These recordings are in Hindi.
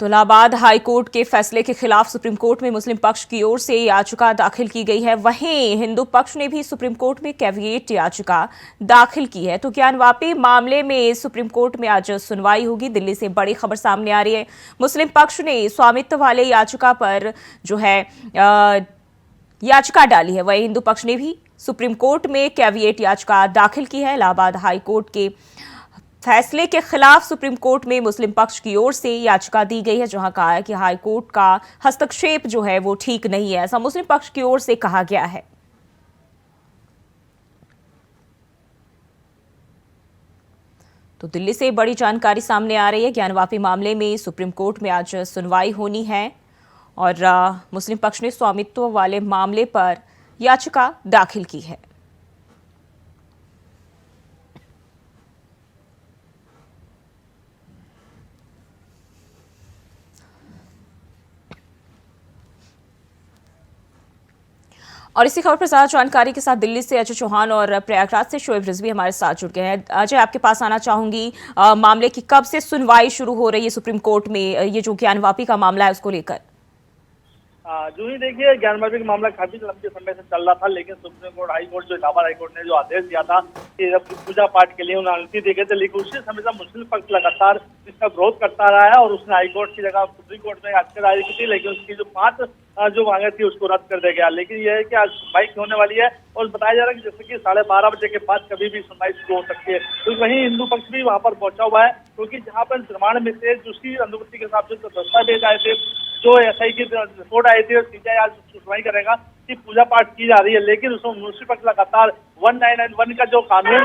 तो इलाहाबाद हाई कोर्ट के फैसले के खिलाफ सुप्रीम कोर्ट में मुस्लिम पक्ष की ओर से याचिका दाखिल की गई है। वहीं हिंदू पक्ष ने भी सुप्रीम कोर्ट में कैविएट याचिका दाखिल की है। तो ज्ञानवापी मामले में सुप्रीम कोर्ट में आज सुनवाई होगी। दिल्ली से बड़ी खबर सामने आ रही है। मुस्लिम पक्ष ने स्वामित्व वाले याचिका पर जो है याचिका डाली है। वहीं हिंदू पक्ष ने भी सुप्रीम कोर्ट में कैविएट याचिका दाखिल की है। इलाहाबाद हाई कोर्ट के फैसले के खिलाफ सुप्रीम कोर्ट में मुस्लिम पक्ष की ओर से याचिका दी गई है, जहां कहा है कि हाई कोर्ट का हस्तक्षेप जो है वो ठीक नहीं है, ऐसा मुस्लिम पक्ष की ओर से कहा गया है। तो दिल्ली से बड़ी जानकारी सामने आ रही है। ज्ञानवापी मामले में सुप्रीम कोर्ट में आज सुनवाई होनी है और मुस्लिम पक्ष ने स्वामित्व वाले मामले पर याचिका दाखिल की है। और इसी खबर पर ज्यादा जानकारी के साथ दिल्ली से अजय चौहान और प्रयागराज से शोएब रिजवी हमारे साथ जुड़ गए हैं। अजय, आपके पास आना चाहूंगी, मामले की कब से सुनवाई शुरू हो रही है सुप्रीम कोर्ट में, ये जो ज्ञानवापी का मामला है उसको लेकर? जो ही देखिए, ज्ञानवापी का मामला काफी लंबे समय से चल रहा था, लेकिन सुप्रीम कोर्ट हाई कोर्ट जो इलाहाबाद हाई कोर्ट ने जो आदेश दिया था कि जब पूजा पाठ के लिए उन्हें अनुमति दी गई थी, लेकिन उसी समय से मुस्लिम पक्ष लगातार इसका विरोध करता रहा है और उसने हाई कोर्ट की जगह सुप्रीम कोर्ट में याचिका दायर की थी, लेकिन उसकी जो 5 जो मांगे थी उसको रद्द कर दिया गया। लेकिन यह है कि आज सुनवाई होने वाली है और बताया जा रहा है कि जैसे कि 12:30 बजे के बाद कभी भी सुनवाई शुरू हो सकती है। तो वहीं हिंदू पक्ष भी वहां पर पहुंचा हुआ है, क्योंकि जहां पर निर्माण में से उसकी अनुमति के हिसाब से दस्तावेज आए थे, जो एसआई की रिपोर्ट आई थी, सीबीआई आज सुनवाई करेगा कि पूजा पाठ की जा रही है, लेकिन उसमें मुस्लिम पक्ष लगातार 1991 का जो कानून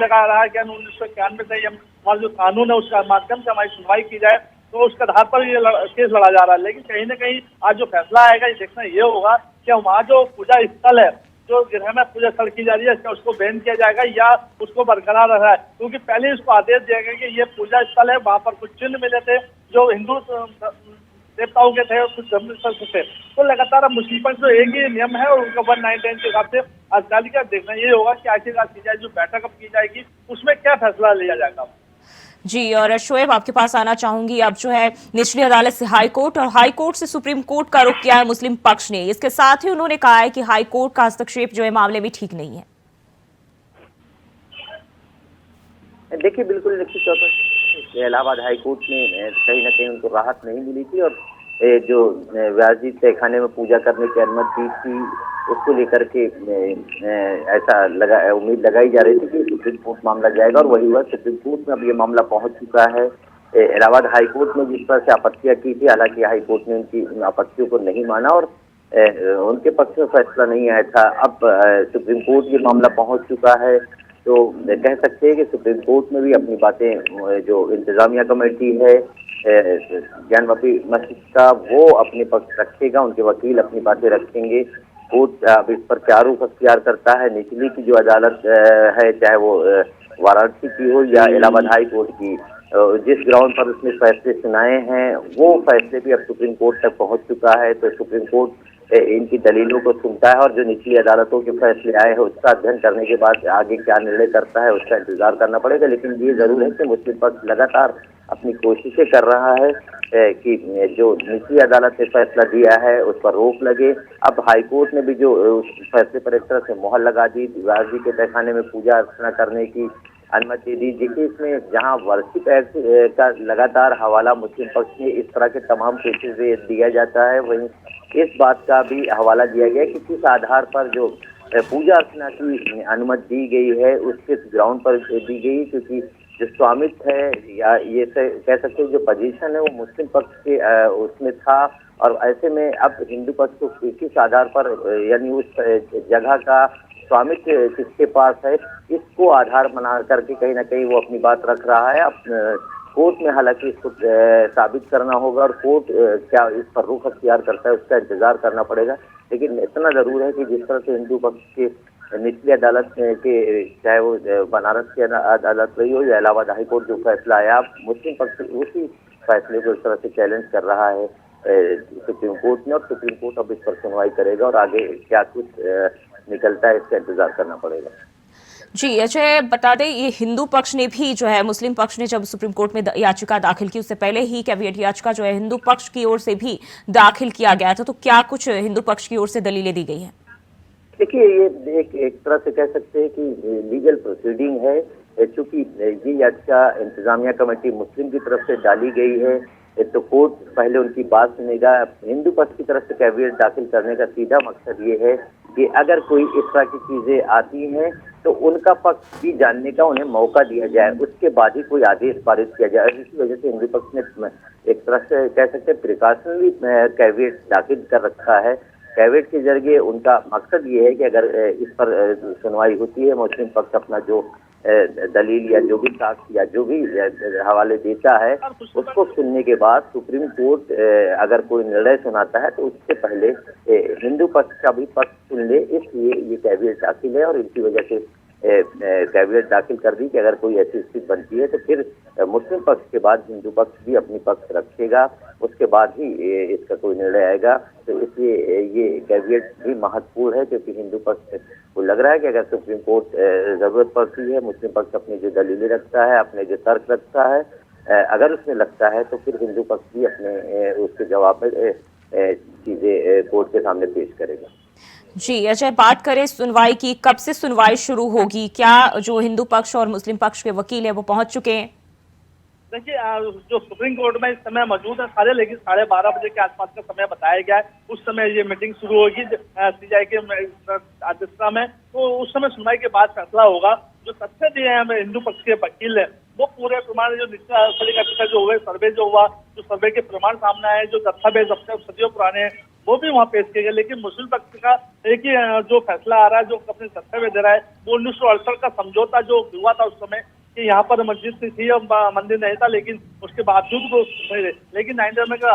लगा रहा है कि 1991 से हमारा जो कानून है उसका माध्यम से हमारी सुनवाई की जाए, तो उसके आधार पर ये केस लड़ा जा रहा है। लेकिन कहीं ना कहीं आज जो फैसला आएगा ये देखना ये होगा कि वहाँ जो पूजा स्थल है, जो गृह में पूजा स्थल की जा रही है, क्या उसको बैन किया जाएगा या उसको बरकरार रहा है, क्योंकि पहले उसको आदेश दिया गया कि ये पूजा स्थल है, वहाँ पर कुछ चिन्ह मिले थे जो हिंदू देवताओं के थे और कुछ धर्म स्थल थे। तो लगातार अब मुस्लिम पक्ष जो एक ही नियम है और उनका 199 के हिसाब से आज का देखना ये होगा कि आखिरकार की जाए जो बैठक अब की जाएगी उसमें क्या फैसला लिया जाएगा। जी, और शोएब, आपके पास आना चाहूंगी। अब जो है निचली अदालत से हाई कोर्ट और हाई कोर्ट से सुप्रीम कोर्ट का रुख किया है मुस्लिम पक्ष ने। इसके साथ ही उन्होंने कहा है कि हाई कोर्ट का हस्तक्षेप जो है मामले में ठीक नहीं है। देखिए, बिल्कुल निश्चित तौर पर इलाहाबाद हाई कोर्ट में कहीं ना कहीं उनको राहत नहीं मिली थी और जो व्यासजी तहखाने में पूजा करने की अनुमति थी उसको लेकर के ऐसा उम्मीद लगाई जा रही थी कि सुप्रीम कोर्ट मामला जाएगा और वही हुआ। सुप्रीम कोर्ट में अब ये मामला पहुंच चुका है। इलाहाबाद हाई कोर्ट ने जिस तरह से आपत्तियां की थी, हालांकि हाई कोर्ट ने उनकी आपत्तियों को नहीं माना और उनके पक्ष में फैसला नहीं आया था। अब सुप्रीम कोर्ट ये मामला पहुंच चुका है, तो कह सकते हैं कि सुप्रीम कोर्ट में भी अपनी बातें जो इंतजामिया कमेटी है ज्ञानवापी मस्जिद का, वो अपने पक्ष रखेगा, उनके वकील अपनी बातें रखेंगे। कोर्ट अब इस पर क्या रुख अख्तियार करता है, निचली की जो अदालत है, चाहे वो वाराणसी की हो या इलाहाबाद हाई कोर्ट की, जिस ग्राउंड पर उसने फैसले सुनाए हैं वो फैसले भी अब सुप्रीम कोर्ट तक पहुंच चुका है। तो सुप्रीम कोर्ट इनकी दलीलों को सुनता है और जो निचली अदालतों के फैसले आए हैं उसका अध्ययन करने के बाद आगे क्या निर्णय करता है उसका इंतजार करना पड़ेगा। लेकिन ये जरूर है कि मुस्लिम पक्ष लगातार अपनी कोशिशें कर रहा है कि जो निचली अदालत ने फैसला दिया है उस पर रोक लगे। अब हाईकोर्ट ने भी जो फैसले पर एक तरह से मोहर लगा दी, व्यास जी के तहखाने में पूजा अर्चना करने की अनुमति दी। देखिए, इसमें जहां वर्षिप एक्ट का लगातार हवाला मुस्लिम पक्ष में इस तरह के तमाम केसेस दिया जाता है, वहीं इस बात का भी हवाला दिया गया कि किस आधार पर जो पूजा अर्चना की अनुमति दी गई है उस किस ग्राउंड पर दी गई, क्योंकि जो स्वामित्व है या ये कह सकते हैं जो पोजीशन है वो मुस्लिम पक्ष के उसमें था और ऐसे में अब हिंदू पक्ष को किस आधार पर यानी उस जगह का स्वामित्व किसके पास है इसको आधार बना करके कहीं ना कहीं वो अपनी बात रख रहा है। अब कोर्ट में हालांकि इसको साबित करना होगा और कोर्ट क्या इस पर रुख अख्तियार करता है उसका इंतजार करना पड़ेगा। लेकिन इतना जरूर है कि जिस तरह से हिंदू पक्ष के निचली अदालत के चाहे वो बनारस की अदालत रही हो या इलाहाबाद हाई कोर्ट जो फैसला आया, मुस्लिम पक्ष उसी फैसले को इस तरह से चैलेंज कर रहा है सुप्रीम कोर्ट में और सुप्रीम कोर्ट अब इस पर सुनवाई करेगा और आगे क्या कुछ निकलता है इसका इंतजार करना पड़ेगा। जी अजय, बता दें ये हिंदू पक्ष ने भी जो है मुस्लिम पक्ष ने जब सुप्रीम कोर्ट में याचिका दाखिल की उससे पहले ही कैविएट याचिका जो है हिंदू पक्ष की ओर से भी दाखिल किया गया था, तो क्या कुछ हिंदू पक्ष की ओर से दलीलें दी गई हैं? देखिए, ये एक तरह से कह सकते हैं कि लीगल प्रोसीडिंग है। चूंकि ये याचिका इंतजामिया कमेटी मुस्लिम की तरफ से डाली गई है, तो कोर्ट पहले उनकी बात सुनेगा। हिंदू पक्ष की तरफ से कैविएट दाखिल करने का सीधा मकसद ये है कि अगर कोई इस तरह की चीजें आती हैं तो उनका पक्ष भी जानने का उन्हें मौका दिया जाए, उसके बाद ही कोई आदेश पारित किया जाए। इसी वजह से हिंदू पक्ष ने एक तरह से कह सकते हैं प्रिकॉशनरी कैविएट दाखिल कर रखा है। कैविएट के जरिए उनका मकसद ये है कि अगर इस पर सुनवाई होती है, मुस्लिम पक्ष अपना जो दलील या जो भी साक्ष्य या जो भी हवाले देता है उसको सुनने के बाद सुप्रीम कोर्ट अगर कोई निर्णय सुनाता है तो उससे पहले हिंदू पक्ष का भी पक्ष सुन ले, इसलिए ये कैविएट दाखिल है। और इसी वजह से कैविएट दाखिल कर दी कि अगर कोई ऐसी स्थिति बनती है तो फिर मुस्लिम पक्ष के बाद हिंदू पक्ष भी अपनी पक्ष रखेगा, उसके बाद ही इसका कोई निर्णय आएगा। तो इसलिए ये कैविएट भी महत्वपूर्ण है, क्योंकि हिंदू पक्ष को लग रहा है कि अगर सुप्रीम कोर्ट जरूरत पड़ती है, मुस्लिम पक्ष अपनी जो दलीलें रखता है, अपने जो तर्क रखता है, अगर उसमें लगता है तो फिर हिंदू पक्ष भी अपने उसके जवाब में चीजें कोर्ट के सामने पेश करेगा। जी अजय, बात करें सुनवाई की, कब से सुनवाई शुरू होगी? क्या जो हिंदू पक्ष और मुस्लिम पक्ष के वकील है वो पहुंच चुके हैं? देखिए, जो सुप्रीम कोर्ट में इस समय मौजूद है सारे, लेकिन 12:30 बजे के आसपास का समय बताया गया है। उस समय ये मीटिंग शुरू होगी सीजेआई के अध्यक्षता में, तो उस समय सुनवाई के बाद फैसला होगा। जो तथ्य दिए हैं हमें हिंदू पक्ष के वकील है वो पूरे प्रमाण, जो निश्चित जो हुए सर्वे जो हुआ, जो सर्वे के प्रमाण सामने आए, जो दस्तावेज अब तक सदियों पुराने हैं वो भी वहाँ पेश किए गए। लेकिन मुस्लिम पक्ष का एक ही जो फैसला आ रहा है, जो अपने दस्तावेज दे रहा है, वो 1968 का समझौता जो हुआ था उस समय कि यहाँ पर मस्जिद थी और मंदिर नहीं था, लेकिन उसके बावजूद वो लेकिन 9 का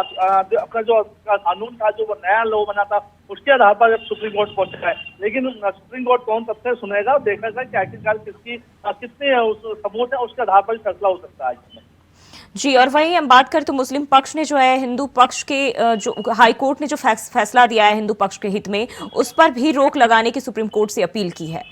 अपना जो कानून था, जो वो नया लॉ बना था, उसके आधार पर जब सुप्रीम कोर्ट पहुंचा है। लेकिन सुप्रीम कोर्ट कौन तथ्य सुनेगा और देखेगा कि आखिरकार कितने सबूत है, उसके आधार पर फैसला हो सकता है। जी, और वहीं हम बात करें तो मुस्लिम पक्ष ने जो है हिंदू पक्ष के जो हाई कोर्ट ने जो फैसला दिया है हिंदू पक्ष के हित में, उस पर भी रोक लगाने की सुप्रीम कोर्ट से अपील की है।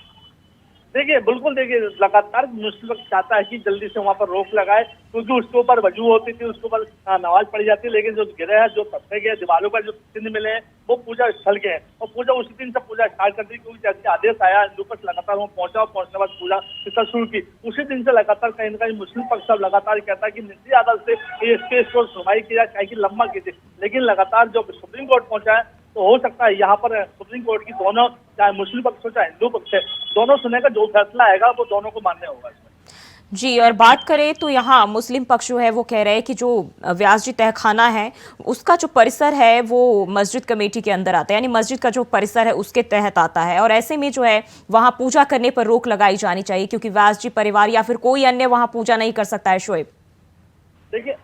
देखिए, बिल्कुल देखिए, लगातार मुस्लिम पक्ष चाहता है कि जल्दी से वहाँ पर रोक लगाए, क्योंकि उसके ऊपर वजू होती थी, उसके ऊपर नमाज पढ़ी जाती है। लेकिन जो गिरे हैं, जो पत्थर गए, दीवारों पर जो चिन्ह मिले हैं, वो पूजा स्थल के हैं और पूजा उसी दिन से पूजा स्टार्ट कर दी, क्योंकि जैसे आदेश आया हिंदू पक्ष लगातार वहाँ पहुंचा और पहुंचने के बाद पूजा शुरू की। उसी दिन से लगातार कहीं ना कहीं मुस्लिम पक्ष अब लगातार कहता है कि निचली अदालत से इस केस को सुनवाई की जाए, चाहे कि लंबा कीजिए। लेकिन लगातार जब सुप्रीम कोर्ट पहुंचा है तो हो सकता है यहाँ पर सुप्रीम कोर्ट की दोनों, चाहे मुस्लिम पक्ष हो चाहे हिंदू पक्ष है, दोनों सुनेगा, जो फैसला आएगा वो दोनों को मानने होगा इसमें। जी, और बात करें तो यहाँ मुस्लिम पक्ष जो है वो कह रहे हैं कि जो व्यास जी तहखाना है उसका जो परिसर है वो मस्जिद कमेटी के अंदर आता है, यानी मस्जिद का जो परिसर है उसके तहत आता है, और ऐसे में जो है वहाँ पूजा करने पर रोक लगाई जानी चाहिए, क्योंकि व्यास जी परिवार या फिर कोई अन्य वहाँ पूजा नहीं कर सकता है। शोएब, देखिए,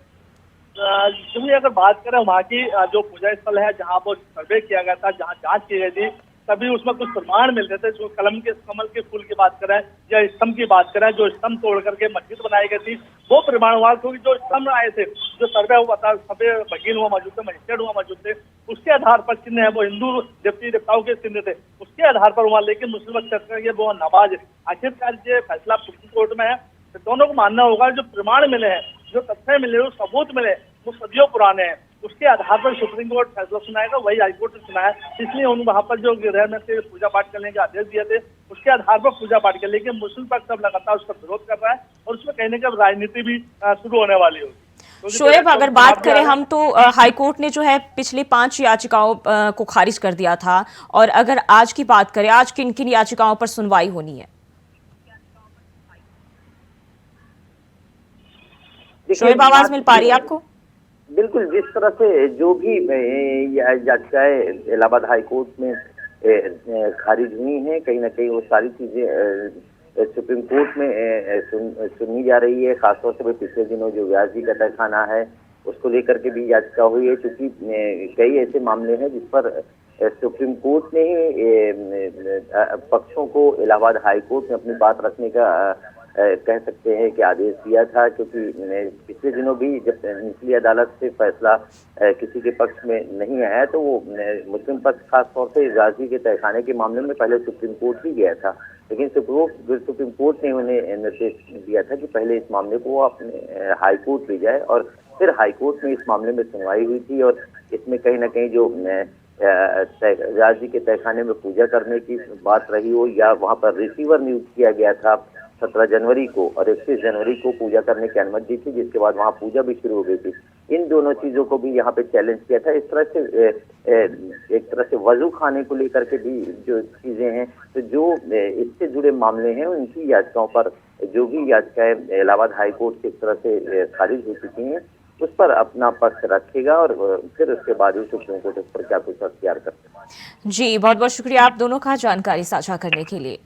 तुम्हें अगर बात करें वहाँ की जो पूजा स्थल है, जहाँ वो सर्वे किया गया था, जहाँ जांच की गई थी, तभी उसमें कुछ प्रमाण मिल रहे थे। जो कमल के फूल की बात करें या स्तंभ की बात करें, जो स्तंभ तोड़ करके मस्जिद बनाई गई थी, वो प्रमाण हुआ। क्योंकि जो स्तंभ आए थे, जो सर्वे हुआ था, सभी वकील हुआ मौजूद थे, मजिस्ट्रेट हुआ मौजूद थे, उसके आधार पर चिन्ह है वो हिंदू देवती देवताओं के चिन्ह थे, उसके आधार पर हुआ। लेकिन मुस्लिम पक्ष वो नमाज, आखिरकार ये फैसला सुप्रीम कोर्ट में है, तो दोनों को मानना होगा। जो प्रमाण मिले हैं, जो तथ्य मिले, जो सबूत मिले, वो सदियों पुराने हैं, उसके आधार पर सुप्रीम कोर्ट फैसला सुनाएगा। वही हाईकोर्ट ने सुनाया, इसलिए उन वहाँ पर जो गृह में से पूजा पाठ करने के आदेश दिए थे, उसके आधार पर पूजा पाठ कर। लेकिन मुस्लिम पक्ष अब लगातार उसका विरोध कर रहा है और उसमें कहने का राजनीति भी शुरू होने वाली होगी। शोएब, अगर बात करें हम तो हाईकोर्ट ने जो है पिछली 5 याचिकाओं को खारिज कर दिया था, और अगर आज की बात करें, आज किन किन याचिकाओं पर सुनवाई होनी है? शोएब, आवाज मिल पा रही है आपको? बिल्कुल, जिस तरह से जो भी याचिकाएं इलाहाबाद हाई कोर्ट में खारिज हुई हैं, कहीं ना कहीं वो सारी चीजें सुप्रीम कोर्ट में सुनी जा रही है। खासतौर से पिछले दिनों जो व्यास जी का तहखाना है उसको लेकर के भी याचिका हुई है, क्योंकि कई ऐसे मामले हैं जिस पर सुप्रीम कोर्ट ने ही पक्षों को इलाहाबाद हाई कोर्ट में अपनी बात रखने का कह सकते हैं कि आदेश दिया था। क्योंकि पिछले दिनों भी जब निचली अदालत से फैसला किसी के पक्ष में नहीं आया, तो वो मुस्लिम पक्ष खास तौर से गाजी के तहखाने के मामले में पहले सुप्रीम कोर्ट ही गया था। लेकिन सुप्रीम कोर्ट ने उन्हें निर्देश दिया था कि पहले इस मामले को वो अपने हाई कोर्ट ले जाए, और फिर हाई कोर्ट में इस मामले में सुनवाई हुई थी। और इसमें कहीं ना कहीं जो व्यास जी के तहखाने में पूजा करने की बात रही हो, या वहां पर रिसीवर नियुक्त किया गया था 17 जनवरी को, और 31 जनवरी को पूजा करने की अनुमति दी थी, जिसके बाद वहां पूजा भी शुरू हो गई थी। इन दोनों चीजों को भी यहाँ पे चैलेंज किया था। इस तरह से एक तरह से वजू खाने को लेकर के भी जो चीजें हैं, तो जो इससे जुड़े मामले हैं उनकी याचिकाओं पर जो भी याचिकाएं इलाहाबाद हाई कोर्ट से एक तरह से खारिज हो चुकी हैं, उस पर अपना पक्ष रखेगा, और फिर उसके बाद ही सुप्रीम कोर्ट उस पर क्या कुछ अख्तियार करता है। जी, बहुत बहुत शुक्रिया आप दोनों का जानकारी साझा करने के लिए।